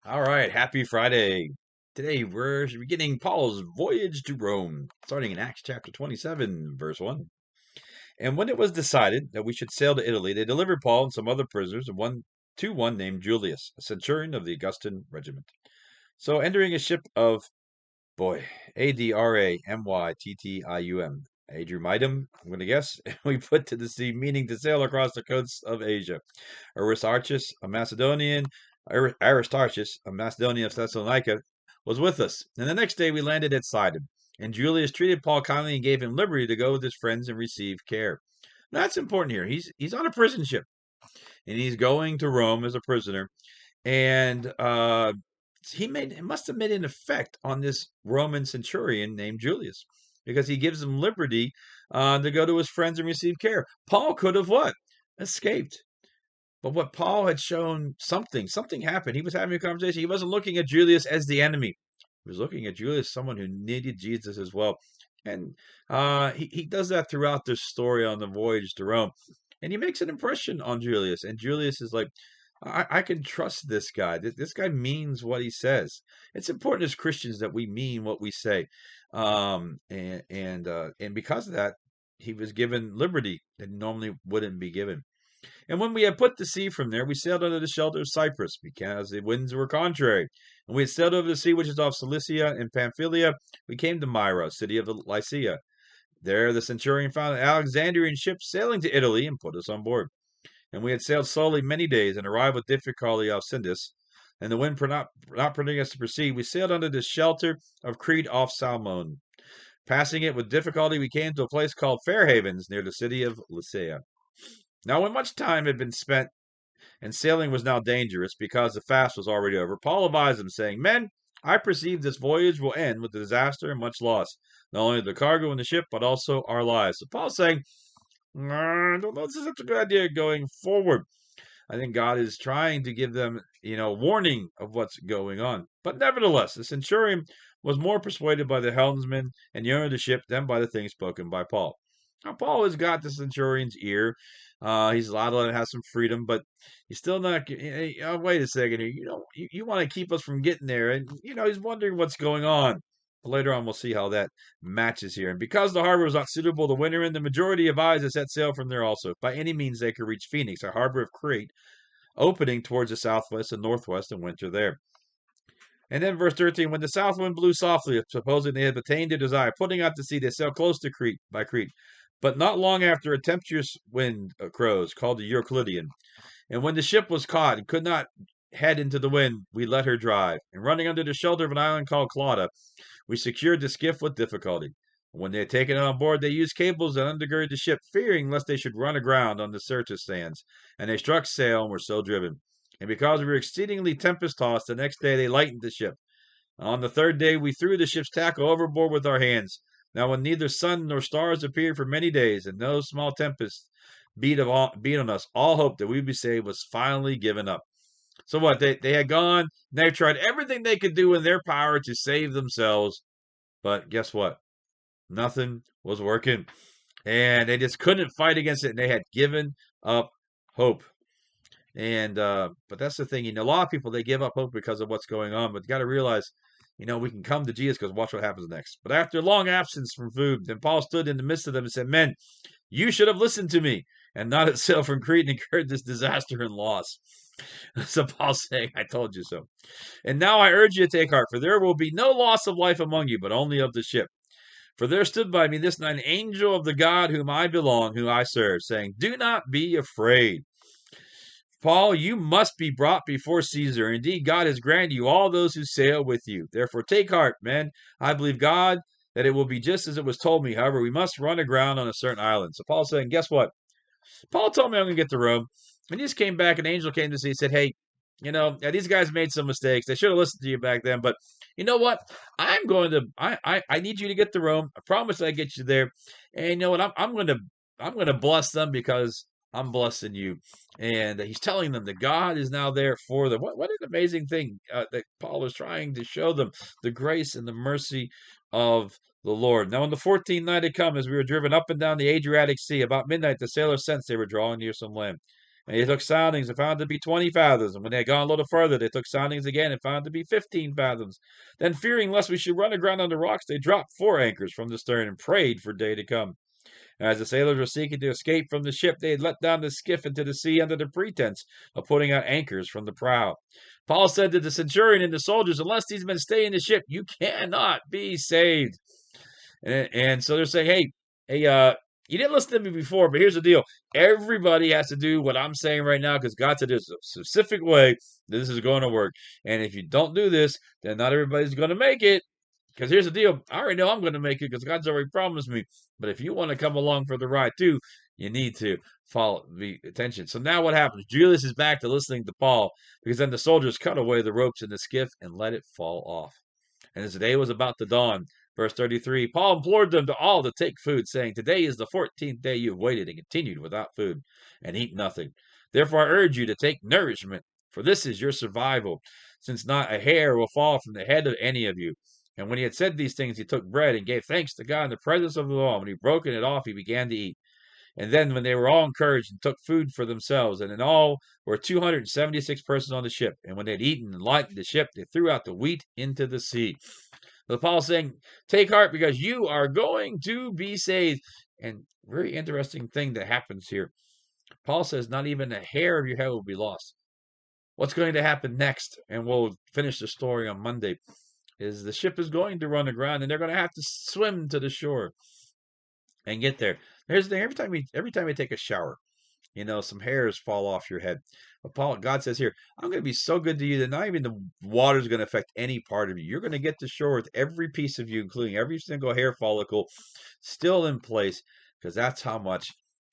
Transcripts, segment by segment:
All right, happy Friday. Today we're beginning Paul's voyage to Rome, starting in Acts chapter 27, verse 1. And when it was decided that we should sail to Italy, they delivered Paul and some other prisoners, one named Julius, a centurion of the Augustan regiment. So entering a ship of, boy, Adramyttium, Adrumitum, I'm going to guess, we put to the sea, meaning to sail across the coasts of Asia. Aristarchus, a Macedonian, Aristarchus, a Macedonian of Thessalonica, was with us. And the next day we landed at Sidon. And Julius treated Paul kindly and gave him liberty to go with his friends and receive care. That's important here. He's on a prison ship and he's going to Rome as a prisoner. And it must have made an effect on this Roman centurion named Julius because he gives him liberty to go to his friends and receive care. Paul could have what? Escaped. But what Paul had shown something happened. He was having a conversation. He wasn't looking at Julius as the enemy. He was looking at Julius, someone who needed Jesus as well. And he does that throughout this story on the voyage to Rome. And he makes an impression on Julius. And Julius is like, I can trust this guy. This guy means what he says. It's important as Christians that we mean what we say. And because of that, he was given liberty that normally wouldn't be given. And when we had put to sea from there, we sailed under the shelter of Cyprus, because the winds were contrary. And we had sailed over the sea which is off Cilicia and Pamphylia. We came to Myra, city of Lycia. There the centurion found an Alexandrian ship sailing to Italy and put us on board. And we had sailed slowly many days and arrived with difficulty off Sindus. And the wind not permitting us to proceed, we sailed under the shelter of Crete off Salmon. Passing it with difficulty, we came to a place called Fair Havens near the city of Lycia. Now, when much time had been spent and sailing was now dangerous because the fast was already over, Paul advised them, saying, Men, I perceive this voyage will end with disaster and much loss, not only the cargo and the ship, but also our lives. So Paul's saying, I don't know if this is such a good idea going forward. I think God is trying to give them, warning of what's going on. But nevertheless, the centurion was more persuaded by the helmsman and the owner of the ship than by the things spoken by Paul. Now, Paul has got the centurion's ear. He's allowed to let him have some freedom, but he's still not. Wait a second here. You want to keep us from getting there, and he's wondering what's going on. But later on, we'll see how that matches here. And because the harbor was not suitable to winter in, the majority of eyes had set sail from there also. By any means, they could reach Phoenix, a harbor of Crete, opening towards the southwest and northwest, and winter there. And then verse 13, when the south wind blew softly, supposing they had attained their desire, putting out to sea, they sailed close to Crete by Crete. But not long after, a tempestuous wind arose, called the Euclidean. And when the ship was caught and could not head into the wind, we let her drive. And running under the shelter of an island called Clauda, we secured the skiff with difficulty. When they had taken it on board, they used cables and undergirded the ship, fearing lest they should run aground on the Syrtis sands. And they struck sail and were so driven. And because we were exceedingly tempest tossed, the next day they lightened the ship. And on the third day we threw the ship's tackle overboard with our hands. Now, when neither sun nor stars appeared for many days, and no small tempest beat on us, all hope that we'd be saved was finally given up. So what? They had gone, they tried everything they could do in their power to save themselves, but guess what? Nothing was working, and they just couldn't fight against it, and they had given up hope. And but that's the thing, a lot of people, they give up hope because of what's going on, but you got to realize, we can come to Jesus because watch what happens next. But after a long absence from food, then Paul stood in the midst of them and said, Men, you should have listened to me and not have sailed from Crete and incurred this disaster and loss. So Paul's saying, I told you so. And now I urge you to take heart, for there will be no loss of life among you, but only of the ship. For there stood by me this night an angel of the God whom I belong, whom I serve, saying, Do not be afraid. Paul, you must be brought before Caesar. Indeed, God has granted you all those who sail with you. Therefore, take heart, men. I believe God that it will be just as it was told me. However, we must run aground on a certain island. So Paul's saying, guess what? Paul told me I'm going to get to Rome. And he just came back. An angel came to see. He said, hey, these guys made some mistakes. They should have listened to you back then. But you know what? I need you to get to Rome. I promise I get you there. And you know what? I'm going to bless them because I'm blessing you. And he's telling them that God is now there for them. What an amazing thing that Paul is trying to show them, the grace and the mercy of the Lord. Now, on the 14th night had come, as we were driven up and down the Adriatic Sea, about midnight, the sailors sensed they were drawing near some land. And they took soundings and found it to be 20 fathoms. And when they had gone a little further, they took soundings again and found it to be 15 fathoms. Then, fearing lest we should run aground on the rocks, they dropped 4 anchors from the stern and prayed for day to come. As the sailors were seeking to escape from the ship, they had let down the skiff into the sea under the pretense of putting out anchors from the prow. Paul said to the centurion and the soldiers, "Unless these men stay in the ship, you cannot be saved." And so they're saying, hey, you didn't listen to me before, but here's the deal. Everybody has to do what I'm saying right now because God said there's a specific way this is going to work. And if you don't do this, then not everybody's going to make it. Because here's the deal. I already know I'm going to make it because God's already promised me. But if you want to come along for the ride too, you need to follow the attention. So now what happens? Julius is back to listening to Paul because then the soldiers cut away the ropes in the skiff and let it fall off. And as the day was about to dawn, verse 33, Paul implored them to all to take food, saying, "Today is the 14th day you have waited and continued without food, and eat nothing. Therefore I urge you to take nourishment, for this is your survival, since not a hair will fall from the head of any of you." And when he had said these things, he took bread and gave thanks to God in the presence of them all. When he broken it off, he began to eat. And then, when they were all encouraged and took food for themselves, and in all were 276 persons on the ship, and when they had eaten and lightened the ship, they threw out the wheat into the sea. So Paul's saying, take heart because you are going to be saved. And very interesting thing that happens here. Paul says, not even a hair of your head will be lost. What's going to happen next? And we'll finish the story on Monday. Is the ship is going to run aground and they're going to have to swim to the shore and get there. Here's the thing, every time you take a shower, some hairs fall off your head. But God says here, I'm going to be so good to you that not even the water is going to affect any part of you. You're going to get to shore with every piece of you, including every single hair follicle, still in place, because that's how much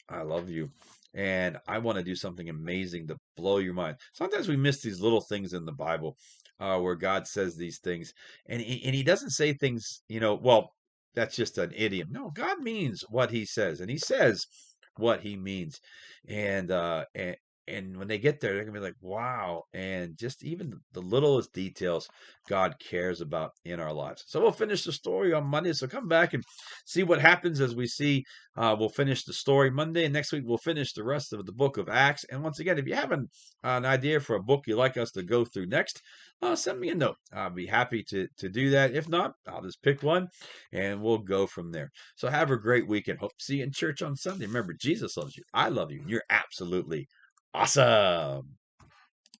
I love you. And I want to do something amazing to blow your mind. Sometimes we miss these little things in the Bible where God says these things. And he doesn't say things, well, that's just an idiom. No, God means what he says. And he says what he means. And when they get there, they're gonna be like, wow. And just even the littlest details God cares about in our lives. So we'll finish the story on Monday. So come back and see what happens as we see. We'll finish the story Monday, and next week we'll finish the rest of the book of Acts. And once again, if you have an idea for a book you'd like us to go through next, send me a note. I'll be happy to do that. If not, I'll just pick one and we'll go from there. So have a great weekend. Hope to see you in church on Sunday. Remember, Jesus loves you. I love you. You're absolutely awesome.